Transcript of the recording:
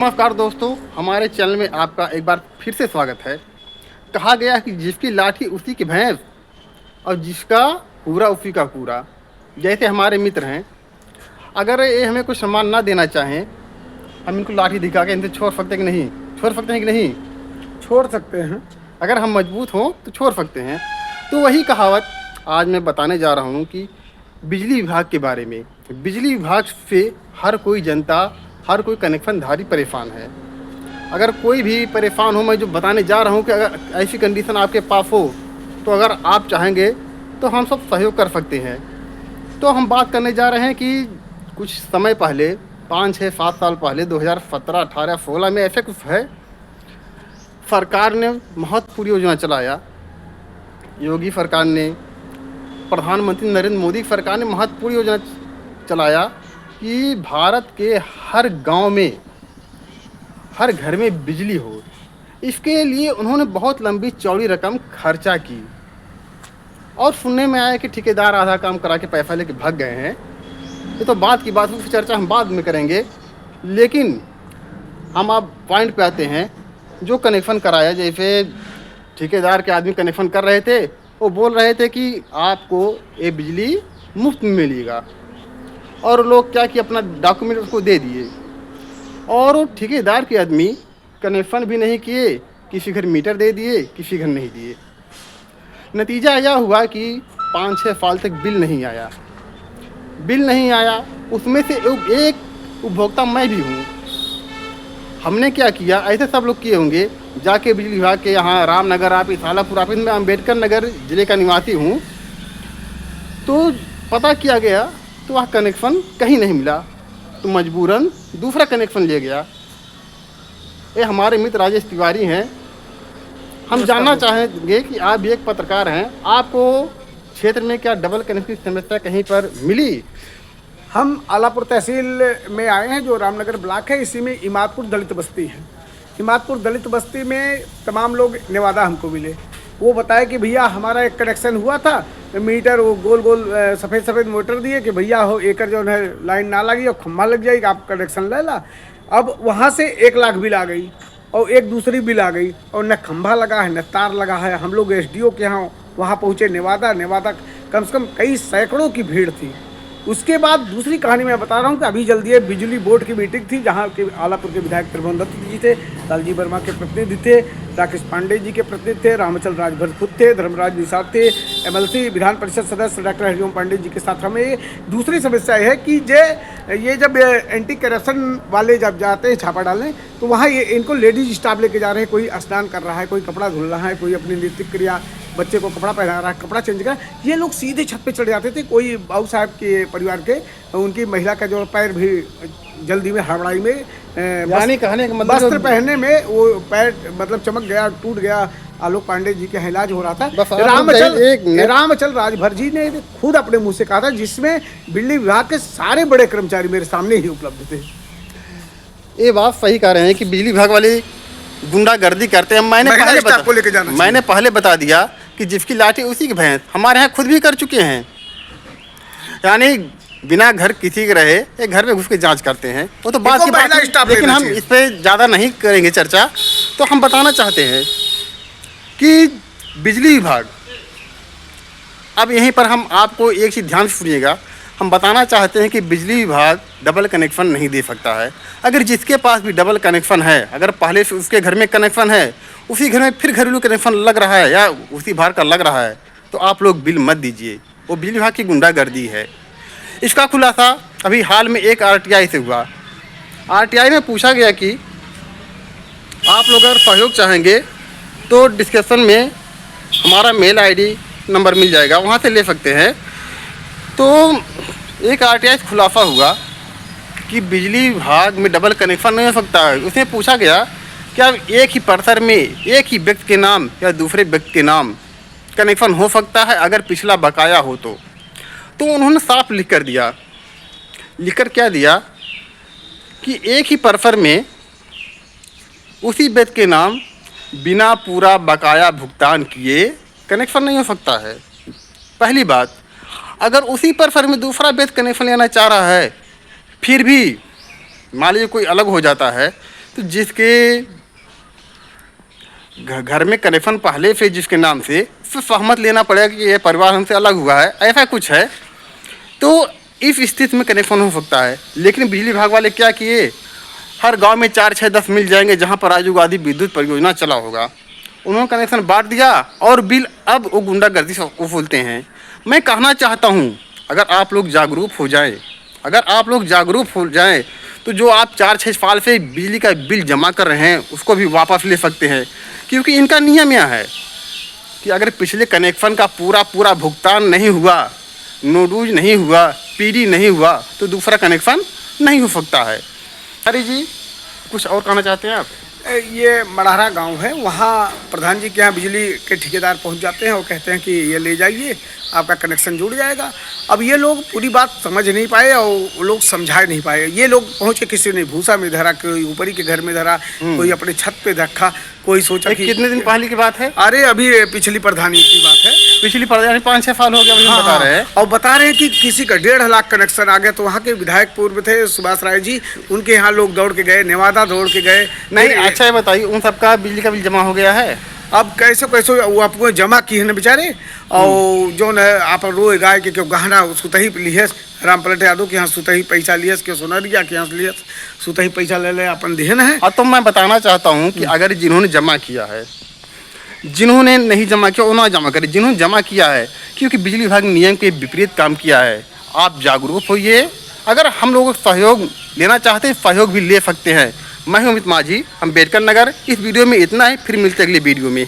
नमस्कार दोस्तों, हमारे चैनल में आपका एक बार फिर से स्वागत है। कहा गया कि जिसकी लाठी उसी की भैंस और जिसका पूरा उसी का पूरा। जैसे हमारे मित्र हैं, अगर ये हमें कुछ सम्मान ना देना चाहें, हम इनको लाठी दिखा के इनसे छोड़ सकते हैं कि नहीं? छोड़ सकते हैं कि नहीं? छोड़ सकते हैं। अगर हम मजबूत हों तो छोड़ सकते हैं। तो वही कहावत आज मैं बताने जा रहा हूँ कि बिजली विभाग के बारे में। बिजली विभाग से हर कोई जनता, हर कोई कनेक्शनधारी परेशान है। अगर कोई भी परेशान हो, मैं जो बताने जा रहा हूँ कि अगर ऐसी कंडीशन आपके पास हो, तो अगर आप चाहेंगे तो हम सब सहयोग कर सकते हैं। तो हम बात करने जा रहे हैं कि कुछ समय पहले, 5, 6, 7 साल पहले, 2017, 18, 16 में ऐसे कुछ है, सरकार ने महत्वपूर्ण योजना चलाया। योगी सरकार ने, प्रधानमंत्री नरेंद्र मोदी सरकार ने महत्वपूर्ण योजना चलाया कि भारत के हर गांव में, हर घर में बिजली हो। इसके लिए उन्होंने बहुत लंबी चौड़ी रकम खर्चा की और सुनने में आया कि ठेकेदार आधा काम करा के पैसा लेके भाग गए हैं। ये तो बात की बात, उसकी चर्चा हम बाद में करेंगे। लेकिन हम अब पॉइंट पे आते हैं। जो कनेक्शन कराया, जैसे ठेकेदार के आदमी कनेक्शन कर रहे थे, वो बोल रहे थे कि आपको ये बिजली मुफ्त में मिलेगा, और लोग क्या कि अपना डॉक्यूमेंट उसको दे दिए, और वो ठेकेदार के आदमी कनेक्शन भी नहीं किए, किसी घर मीटर दे दिए, किसी घर नहीं दिए। नतीजा यह हुआ कि 5-6 साल तक बिल नहीं आया। बिल नहीं आया, उसमें से एक उपभोक्ता मैं भी हूँ। हमने क्या किया, ऐसे सब लोग किए होंगे, जाके बिजली विभाग के यहाँ रामनगर ऑफिस, हालापुर ऑफिस में, अम्बेडकर नगर ज़िले का निवासी हूँ, तो पता किया गया तो वह कनेक्शन कहीं नहीं मिला, तो मजबूरन दूसरा कनेक्शन ले गया। ये हमारे मित्र राजेश तिवारी हैं। हम जानना चाहेंगे कि आप भी एक पत्रकार हैं, आपको क्षेत्र में क्या डबल कनेक्शन की समस्या कहीं पर मिली? हम आलापुर तहसील में आए हैं, जो रामनगर ब्लॉक है। इसी में इमादपुर दलित बस्ती है। इमादपुर दलित बस्ती में तमाम लोग नेवादा हमको मिले। वो बताए कि भैया हमारा एक कनेक्शन हुआ था, मीटर वो गोल गोल सफ़ेद सफ़ेद मोटर दिए कि भैया हो एकर जो है लाइन ना लगी और खम्भा लग जाएगी, आप कनेक्शन ले ला। अब वहाँ से 1 लाख बिल आ गई और एक दूसरी बिल आ गई, और न खम्भा लगा है न तार लगा है। हम लोग एसडीओ के यहाँ वहाँ पहुँचे नेवादा कम से कम कई सैकड़ों की भीड़ थी। उसके बाद दूसरी कहानी मैं बता रहा हूँ कि अभी जल्दी बिजली बोर्ड की मीटिंग थी, जहाँ के आलापुर के विधायक त्रिभुवन दत्त जी थे, लालजी वर्मा के प्रतिनिधि थे, राकेश पांडे जी के प्रतिनिधि थे, रामचल राजभर खुद थे, धर्मराज निषाद थे, एमएलसी विधान परिषद सदस्य डॉक्टर हरिओम पांडे जी के साथ। हमें दूसरी समस्या है कि ये जब एंटी करप्शन वाले जब जाते हैं छापा डालने, तो वहाँ ये इनको लेडीज स्टाफ लेके जा रहे हैं। कोई स्नान कर रहा है, कोई कपड़ा धुल रहा है, कोई अपनी नृत्य क्रिया, बच्चे को कपड़ा पहना रहा है, कपड़ा चेंज कर, ये लोग सीधे छत पे चढ़ जाते थे। कोई बाबू साहब के परिवार के, उनकी महिला का जो पैर भी जल्दी में हड़बड़ाई में वस्त्र पहनने में वो पैर मतलब चमक गया, टूट गया। आलोक पांडे जी का इलाज हो रहा था। रामचल राजभर जी ने खुद अपने मुंह से कहा था, जिसमें बिजली विभाग के सारे बड़े कर्मचारी मेरे सामने ही उपलब्ध थे। ये बात सही कह रहे हैं कि बिजली विभाग वाले गुंडागर्दी करते हैं। मैंने पहले बता दिया कि जिसकी लाठी उसी की भैंस। हमारे यहाँ खुद भी कर चुके हैं, यानी बिना घर किसी के रहे एक घर में घुस के जांच करते हैं। वो तो बात की बात है, लेकिन हम इस पे ज़्यादा नहीं करेंगे चर्चा। तो हम बताना चाहते हैं कि बिजली विभाग, अब यहीं पर हम आपको एक चीज़ ध्यान से सुनिएगा। हम बताना चाहते हैं कि बिजली विभाग डबल कनेक्शन नहीं दे सकता है। अगर जिसके पास भी डबल कनेक्शन है, अगर पहले से उसके घर में कनेक्शन है, उसी घर में फिर घरेलू कनेक्शन लग रहा है या उसी भार का लग रहा है, तो आप लोग बिल मत दीजिए। वो बिजली विभाग की गुंडागर्दी है। इसका खुलासा अभी हाल में एक आरटीआई से हुआ। आरटीआई में पूछा गया कि आप लोग अगर सहयोग चाहेंगे तो डिस्क्रिप्शन में हमारा मेल आईडी नंबर मिल जाएगा, वहाँ से ले सकते हैं। तो एक आरटीआई से खुलासा हुआ कि बिजली विभाग में डबल कनेक्शन नहीं हो सकता है। उसमें पूछा गया कि अब एक ही परिसर में एक ही व्यक्ति के नाम या दूसरे व्यक्ति के नाम कनेक्शन हो सकता है अगर पिछला बकाया हो तो उन्होंने साफ लिख कर दिया। लिखकर क्या दिया कि एक ही परिसर में उसी व्यक्ति के नाम बिना पूरा बकाया भुगतान किए कनेक्शन नहीं हो सकता है। पहली बात, अगर उसी परिसर में दूसरा व्यक्ति कनेक्शन लेना चाह रहा है, फिर भी मान लीजिए कोई अलग हो जाता है, तो जिसके घर में कनेक्शन पहले से जिसके नाम से फिर सहमत लेना पड़ेगा कि ये परिवार हमसे अलग हुआ है, ऐसा कुछ है, तो इस स्थिति में कनेक्शन हो सकता है। लेकिन बिजली विभाग वाले क्या किए, हर गांव में 4, 6, 10 मिल जाएंगे जहां पर राजीव गांधी विद्युत परियोजना चला होगा, उन्होंने कनेक्शन बांट दिया और बिल अब वो गुंडागर्दी से वसूलते हैं। मैं कहना चाहता हूं, अगर आप लोग जागरूक हो जाएं, तो जो आप 4-6 साल से बिजली का बिल जमा कर रहे हैं उसको भी वापस ले सकते हैं। क्योंकि इनका नियम यह है कि अगर पिछले कनेक्शन का पूरा भुगतान नहीं हुआ, नोडूज नहीं हुआ, पीडी नहीं हुआ, तो दूसरा कनेक्शन नहीं हो सकता है। अरे जी, कुछ और कहना चाहते हैं आप? ये मढ़ारा गांव है, वहाँ प्रधान जी के यहाँ बिजली के ठेकेदार पहुँच जाते हैं और कहते हैं कि ये ले जाइए, आपका कनेक्शन जुड़ जाएगा। अब ये लोग पूरी बात समझ नहीं पाए और वो लोग समझा नहीं पाए। ये लोग पहुँचे, किसी ने भूसा में धरा, कोई ऊपरी के घर में धरा, कोई अपने छत पे रखा, कोई सोचा कि कितने दिन पहले की बात है? अरे अभी पिछली प्रधानी की बात है, पिछली प्रधानी 5-6 साल हो गया, हाँ, बता रहे हैं। और बता रहे हैं कि किसी का 1.5 लाख कनेक्शन आ गया। तो वहाँ के विधायक पूर्व थे सुभाष राय जी, उनके यहाँ लोग दौड़ के गए, नेवादा दौड़ के गए। नहीं, अच्छा ये बताइए, उन सबका बिजली का बिल जमा हो गया है? अब कैसे वो आपको जमा की है ना बेचारे। और जो न आप रोए गाय के क्यों गहना सुतही लिए, राम पलट यादव के यहाँ सुतही पैसा लिए, क्यों सोनरिया के यहाँ लिए सुतही पैसा ले ले अपन दिहन है। तो मैं बताना चाहता हूँ कि अगर जिन्होंने जमा किया है, जिन्होंने नहीं जमा किया उन्होंने जमा करे, जिन्होंने जमा किया है, क्योंकि बिजली विभाग ने नियम के विपरीत काम किया है। आप जागरूक होइए, अगर हम लोगों को सहयोग लेना चाहते हैं, सहयोग भी ले सकते हैं। मैं हूं अमित माझी, अम्बेडकर नगर। इस वीडियो में इतना ही, फिर मिलते हैं अगले वीडियो में।